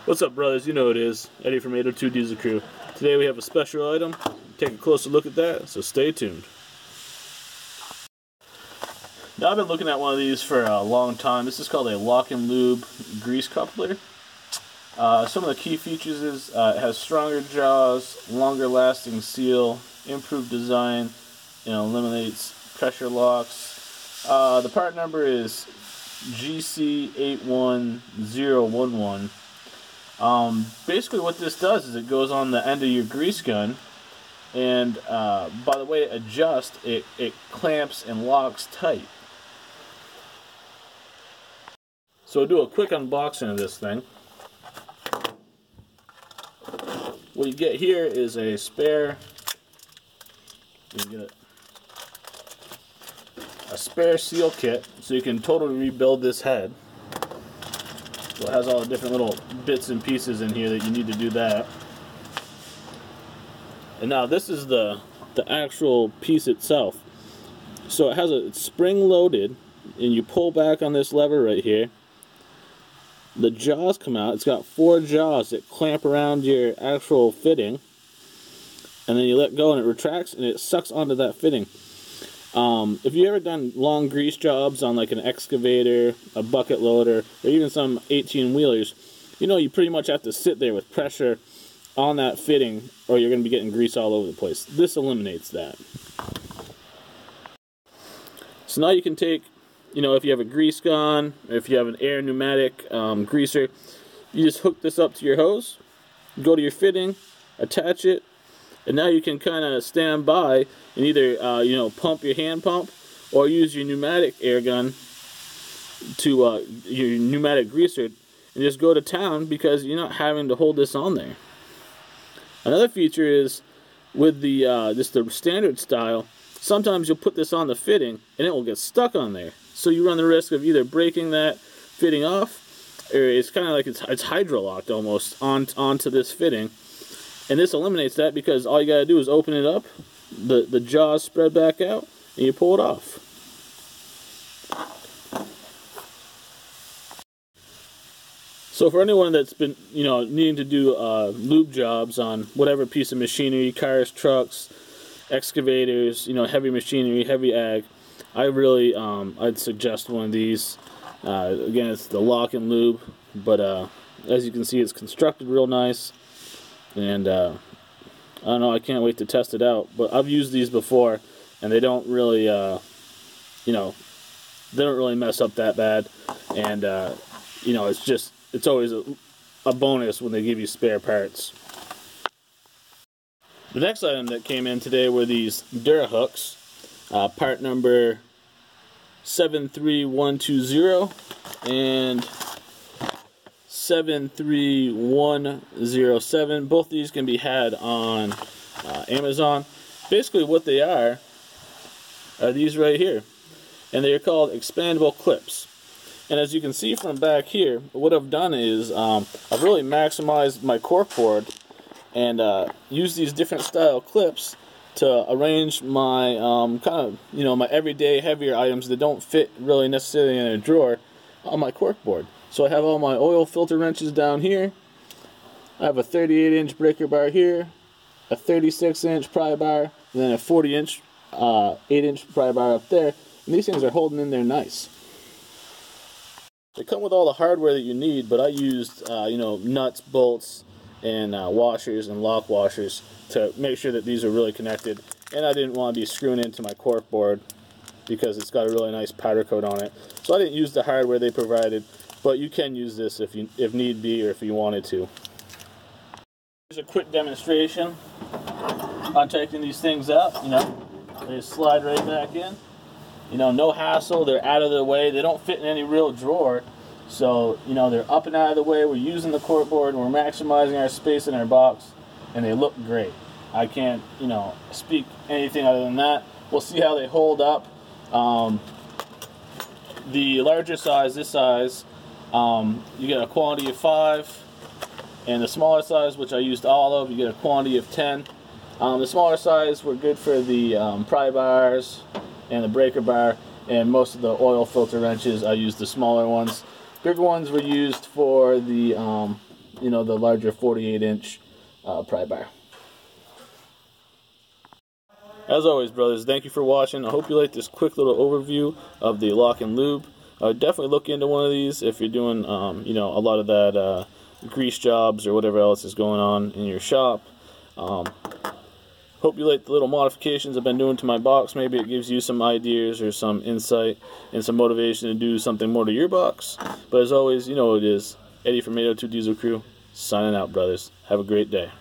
What's up, brothers? You know it is. Eddie from 802 Diesel Crew. Today we have a special item. Take a closer look at that, so stay tuned. Now, I've been looking at one of these for a long time. This is called a Lock and Lube grease coupler. Some of the key features is it has stronger jaws, longer lasting seal, improved design, eliminates pressure locks. The part number is GC81011. Basically what this does is it goes on the end of your grease gun, and by the way it adjusts, it clamps and locks tight. So we'll do a quick unboxing of this thing. What you get here is a spare, a spare seal kit, so you can totally rebuild this head. So it has all the different little bits and pieces in here that you need to do that. And now this is the actual piece itself. So it has it's spring loaded, and you pull back on this lever right here. The jaws come out. It's got 4 jaws that clamp around your actual fitting, and then you let go and it retracts and it sucks onto that fitting. If you've ever done long grease jobs on like an excavator, a bucket loader, or even some 18-wheelers, you pretty much have to sit there with pressure on that fitting or you're going to be getting grease all over the place. This eliminates that. So now you can take, if you have a grease gun, or if you have an air pneumatic greaser, you just hook this up to your hose, go to your fitting, attach it, and now you can kind of stand by and either, pump your hand pump or use your pneumatic air gun to your pneumatic greaser and just go to town because you're not having to hold this on there. Another feature is with the just the standard style, sometimes you'll put this on the fitting and it will get stuck on there. So you run the risk of either breaking that fitting off, or it's kind of like it's hydro-locked almost onto this fitting. And this eliminates that because all you got to do is open it up, the jaws spread back out, and you pull it off. So for anyone that's been, needing to do lube jobs on whatever piece of machinery, cars, trucks, excavators, heavy machinery, heavy ag, I really, I'd suggest one of these. Again, it's the Lock and Lube, but as you can see, it's constructed real nice. And I don't know, I can't wait to test it out. But I've used these before, and they don't really, they don't really mess up that bad. And it's always a bonus when they give you spare parts. The next item that came in today were these Dura hooks, part number 73120 and 73107. Both these can be had on Amazon. Basically what they are these right here, and they are called Expandable Clips. And as you can see from back here, what I've done is I've really maximized my corkboard and used these different style clips to arrange my my everyday heavier items that don't fit really necessarily in a drawer on my corkboard. So I have all my oil filter wrenches down here. I have a 38-inch breaker bar here, a 36-inch pry bar, and then a 40-inch, 8-inch pry bar up there. And these things are holding in there nice. They come with all the hardware that you need, but I used, nuts, bolts, and washers and lock washers to make sure that these are really connected. And I didn't want to be screwing into my corkboard because it's got a really nice powder coat on it. So I didn't use the hardware they provided. But you can use this if need be, or if you wanted to. Here's a quick demonstration on taking these things out. They slide right back in. No hassle. They're out of the way. They don't fit in any real drawer. So, they're up and out of the way. We're using the corkboard. We're maximizing our space in our box, and they look great. I can't, speak anything other than that. We'll see how they hold up. The larger size, this size, you get a quantity of 5, and the smaller size, which I used all of, you get a quantity of 10. The smaller size were good for the pry bars and the breaker bar, and most of the oil filter wrenches I used the smaller ones. Bigger ones were used for the you know, the larger 48-inch pry bar. As always, brothers, thank you for watching. I hope you like this quick little overview of the Lock and Lube. Definitely look into one of these if you're doing, you know, a lot of that grease jobs or whatever else is going on in your shop. Hope you like the little modifications I've been doing to my box. Maybe it gives you some ideas or some insight and some motivation to do something more to your box. But as always, you know what it is. Eddie from 802 Diesel Crew, signing out, brothers. Have a great day.